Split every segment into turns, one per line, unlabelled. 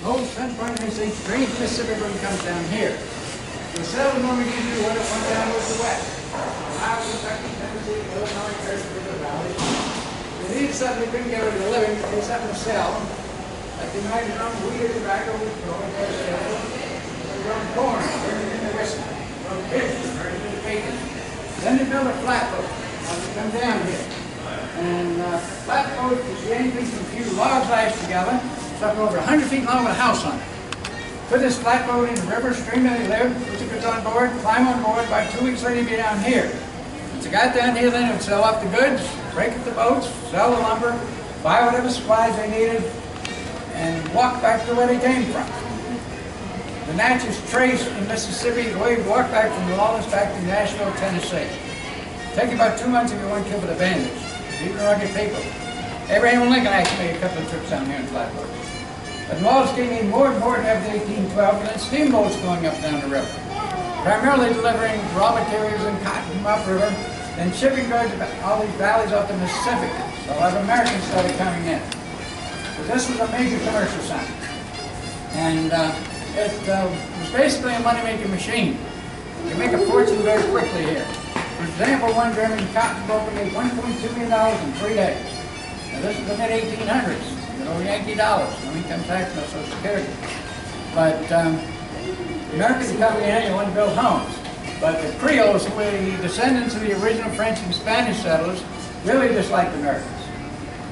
whole Central Part of the United States, drains Mississippi River and comes down here. The settlers normally usually went down towards the west. Ohio, Kentucky, Tennessee, Illinois, California Valley. They needed something they couldn't get rid of the living, they needed something to sell. Like they might have grown wheat or tobacco, which growing for sale. They grown corn, turning it into whiskey. Grown fish, turning it into bacon. Then they built a flatboat. They come down here. And flatboat is anything from a few logs lashed together, something over 100 feet long with a house on it. Put this flatboat in the river, stream that they lived, put the goods on board, climb on board, by 2 weeks later he'd be down here. Once they got down here, then they would sell off the goods, break up the boats, sell the lumber, buy whatever supplies they needed, and walk back to where they came from. The Natchez Trace in Mississippi, the way you walk back from New Orleans back to Nashville, Tennessee. Take you about 2 months if you weren't killed with a bandage. Even rugged people. Abraham Lincoln actually made a couple of trips down here in flatboat. But New Orleans became more important after 1812, and then steamboats going up and down the river. Primarily delivering raw materials and cotton from upriver, then shipping goods about all these valleys up the Mississippi. So a lot of Americans started coming in. So this was a major commercial center. And it was basically a money-making machine. You can make a fortune very quickly here. For example, one German cotton broker made $1.2 million in 3 days. Now this is the mid-1800s. No Yankee dollars, no income tax, no Social Security. But Americans coming in and wanted to build homes. But the Creoles, who were the descendants of the original French and Spanish settlers, really disliked Americans.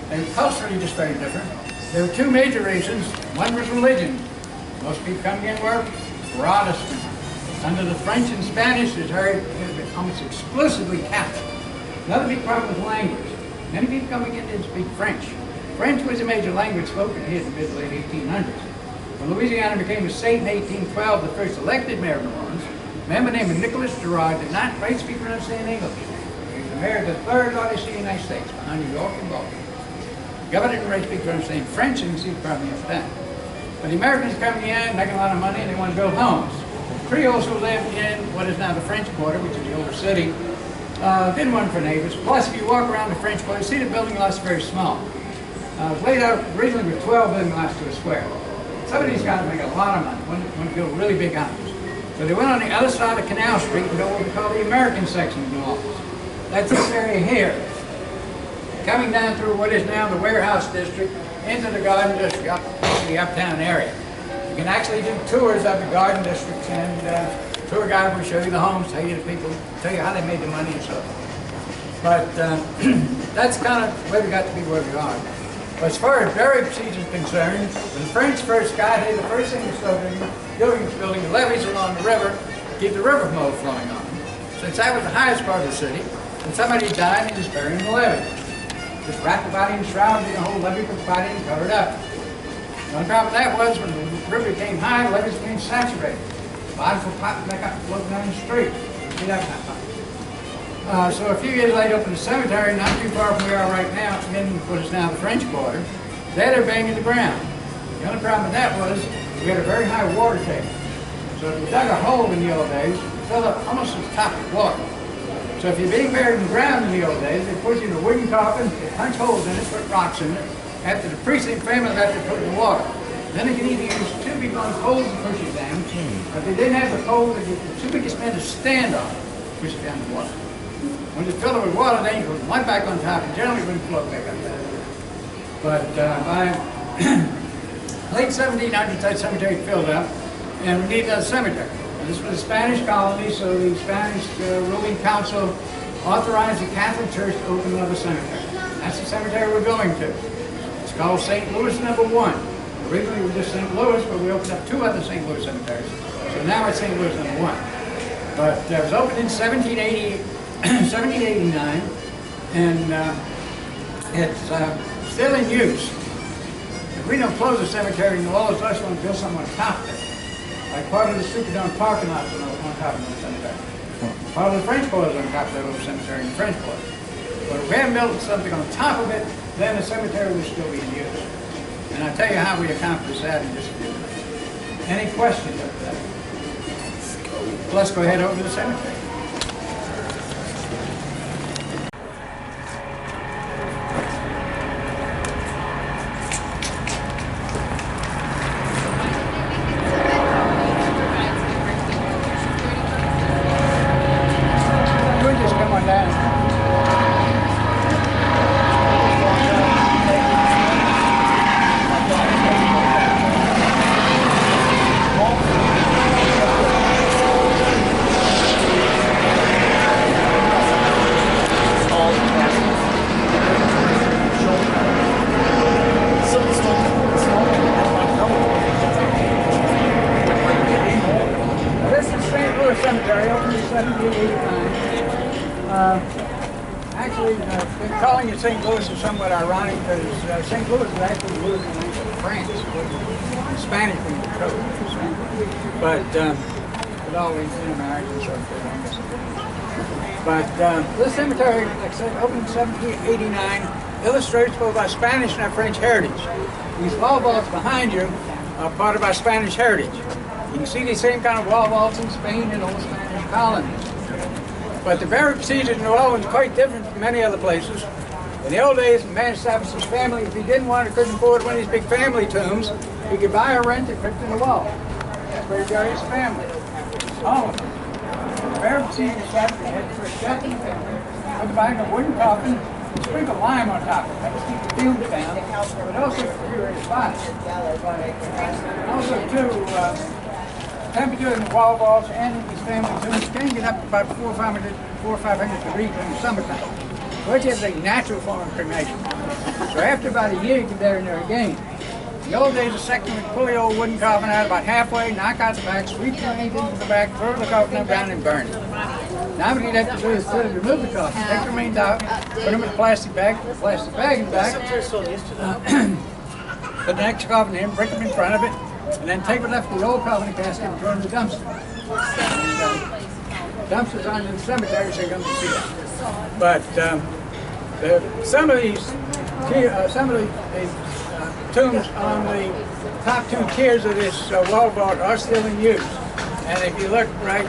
They were culturally just very different. There were two major reasons. One was religion. Most people coming in were Protestant. Under the French and Spanish, it was almost exclusively Catholic. Another big problem was language. Many people coming in didn't speak French. French was a major language spoken here in the mid-late 1800s. When Louisiana became a state in 1812, the first elected mayor of New Orleans, a man by the name of Nicholas Girard, did not quite speak or understand English. He was the mayor of the third largest city in the United States, behind New York and Baltimore. The governor didn't really speak or understand French, and you can see the problem after that. But the Americans coming in, making a lot of money, and they wanted to build homes. The Creoles who lived in what is now the French Quarter, which is the older city, didn't want for neighbors. Plus, if you walk around the French Quarter, you see the building lots are very small. It was laid out originally with 12 building lots to a square. Some of these guys make a lot of money, want to build really big houses. So they went on the other side of Canal Street and built what we call the American section of New Orleans. That's this area here. Coming down through what is now the warehouse district into the garden district, up to the uptown area. You can actually do tours of the garden districts, and the tour guide will show you the homes, tell you the people, tell you how they made the money and so forth. But that's kind of where we got to be where we are. But as far as burial procedure is concerned, when the French first got here, the first thing they started doing was building levees along the river to keep the river from overflowing on them. Since that was the highest part of the city, when somebody died, they just buried in the levee. Just wrapped the body in shrouds, the whole levee was body and covered up. The only problem with that was when the river became high, the levees became saturated. Bodies were popping back up and floating down the street. See that kind of thing. So a few years later, opened a cemetery not too far from where we are right now, in what is now the French Quarter. There they're banging the ground. The only problem with that was we had a very high water table. So if you dug a hole in the old days, it filled up almost to the top of the water. So if you're being buried in the ground in the old days, they put you in a wooden coffin, they punch holes in it, put rocks in it. After the precinct family left, they put it in the water. Then they could either use two big long poles to push it down, but they didn't have the pole, the two biggest men to stand on to push it down the water. When you fill it with water, then you put one back on top, and generally it wouldn't float back up there. But by late 1700s, that cemetery filled up, and we needed another cemetery. And this was a Spanish colony, so the Spanish ruling council authorized the Catholic Church to open another cemetery. That's the cemetery we're going to. It's called St. Louis No. 1. Originally it was just St. Louis, but we opened up 2 other St. Louis cemeteries. So now it's St. Louis No. 1. But it was opened in 1789, and it's still in use. If we don't close the cemetery in New Orleans, I just want to build something on top of it. Like part of the Superdome parking lot is on top of the cemetery. Part of the French Quarter is on top of that little cemetery in the French Quarter. But if we hadn't built something on top of it, then the cemetery would still be in use. And I'll tell you how we accomplish that in just a few minutes. Any questions of that? Let's go ahead over to the cemetery. St. Louis is somewhat ironic because St. Louis was actually ruled in France. It wasn't Spanish being controlled. But it always been American, so but this cemetery, like I said, opened in 1789, illustrates both our Spanish and our French heritage. These wall vaults behind you are part of our Spanish heritage. You can see the same kind of wall vaults in Spain and old Spanish colonies. But the burial procedure in New Orleans is quite different from many other places. In the old days, a man established his family. If he didn't want or couldn't afford one of these big family tombs, he could buy or rent a crypt in the wall. That's where he buried his family. All of them. The burial procedure is that they had for a death in the family, put the bag in a wooden coffin, sprinkle lime on top of it. That was keep the fumes down, but also to curate his body. Also, too, temperature in the wall vaults and in these family tombs can get up to about 400 or 500 degrees in the summertime, which is a natural form of cremation. So after about a year, you can bury in there again. In the old days, the section would pull the old wooden coffin out about halfway, knock out the back, sweep anything to the back, throw the coffin up down and burn it. Now what you'd have to do is remove the coffin, take the remains out, put them in a plastic bag in the back, put the next coffin in, break them in front of it, and then take what left of the old coffin casket and throw it in the dumpster. And, dumpsters aren't in the cemetery, so you're going to see that. But some of these tombs on the top two tiers of this wall vault are still in use. And if you look right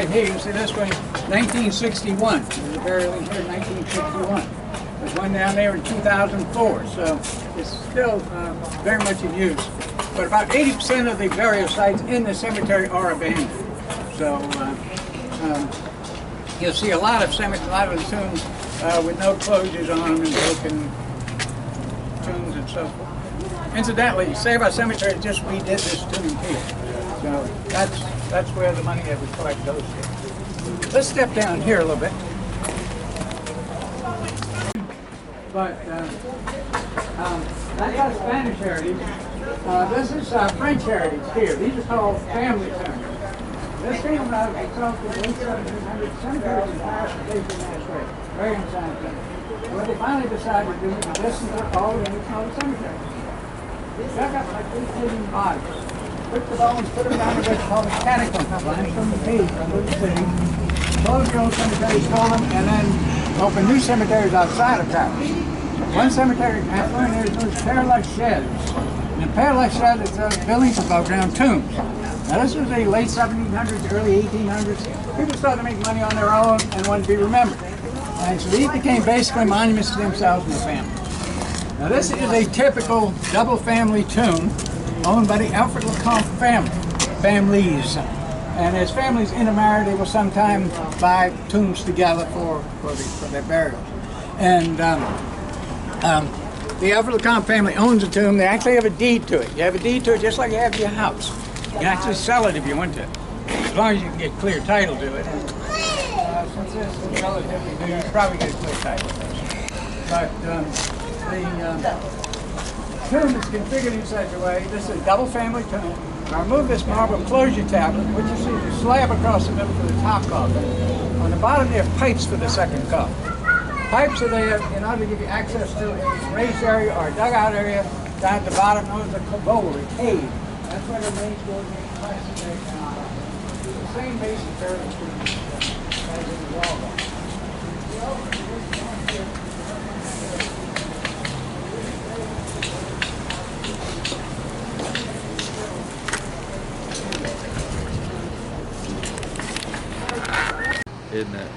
here, you can see this one, 1961. There's a burial in here in 1961. There's one down there in 2004. So it's still very much in use. But about 80% of the burial sites in the cemetery are abandoned. So you'll see a lot of the tombs with no closures on them and broken tombs and so forth. Incidentally, Save Our Cemetery just redid this tomb here. So that's where the money that we collect goes to. Let's step down here a little bit. But that's our Spanish heritage. This is French heritage here. These are called family tombs. This came about itself in the late 1700s. Cemeteries in Paris were based in that way. Very unscientific. What they finally decided to do was the distance of all the units called a cemetery. They dug up like 18 bodies, took the bones, put them down in what's called a catacomb, limestone caves under the city, closed the old cemeteries, call them, and then open new cemeteries outside of Paris. One cemetery in there is those Père sheds. And in Père sheds, it's those buildings above ground tombs. Now this was the late 1700s, early 1800s. People started to make money on their own and wanted to be remembered. And so these became basically monuments to themselves and their family. Now this is a typical double family tomb owned by the Alfred Lecomte families. And as families intermarry, they will sometimes buy tombs together for their burials. And the Alfred Lecomte family owns a tomb. They actually have a deed to it. You have a deed to it just like you have to your house. You can actually sell it if you want to, as long as you can get clear title to it. Since this is relatively new, you can probably get a clear title. But the tomb is configured in such a way, this is a double family tomb. I remove this marble closure tablet, which you see is a slab across the middle for the top coffin. On the bottom there are pipes for the second coffin. Pipes are there in order to give you access to a raised area or a dugout area down at the bottom known as a cabole, a cave. That's where the remains go to make plastic down. The same basic burial treatment as in the wall vault.
Isn't it?